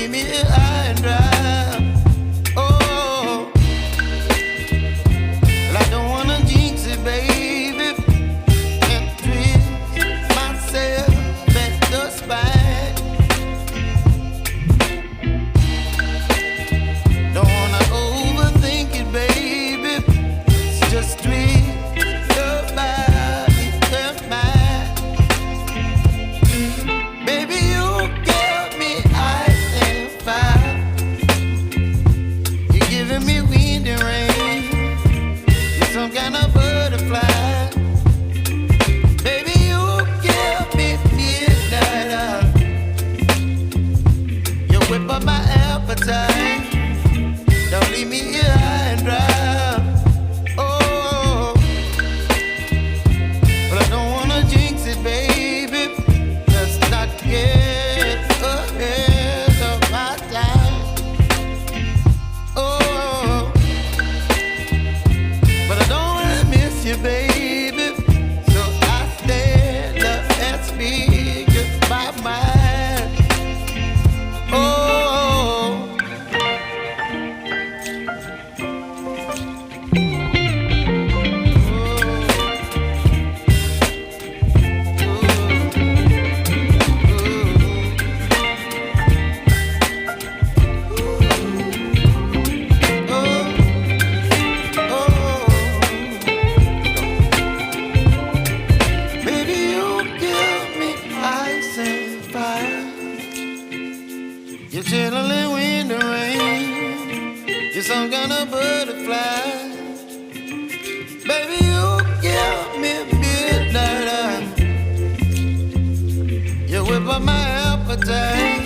leave me here high and dry. Oh, well, I don't wanna jinx it, baby, and twist myself at the spine. Don't wanna overthink it, baby. It's just twist your body and mine. Baby, you give me ice and fire. You're giving me wind and rain. You're some kind of butterfly. Baby, you give me midnight oil. You whip up my appetite. Don't leave me here high and dry. Oh, but I don't wanna jinx it, baby. Let's not get ahead of my time. Oh, but I don't wanna miss you, baby. So I stand up and speak my mind. Oh. Baby, you give me ice and fire. You're chilling wind and rain. You're some kind of butterfly. Baby, you give me midnight oil. You whip up my appetite.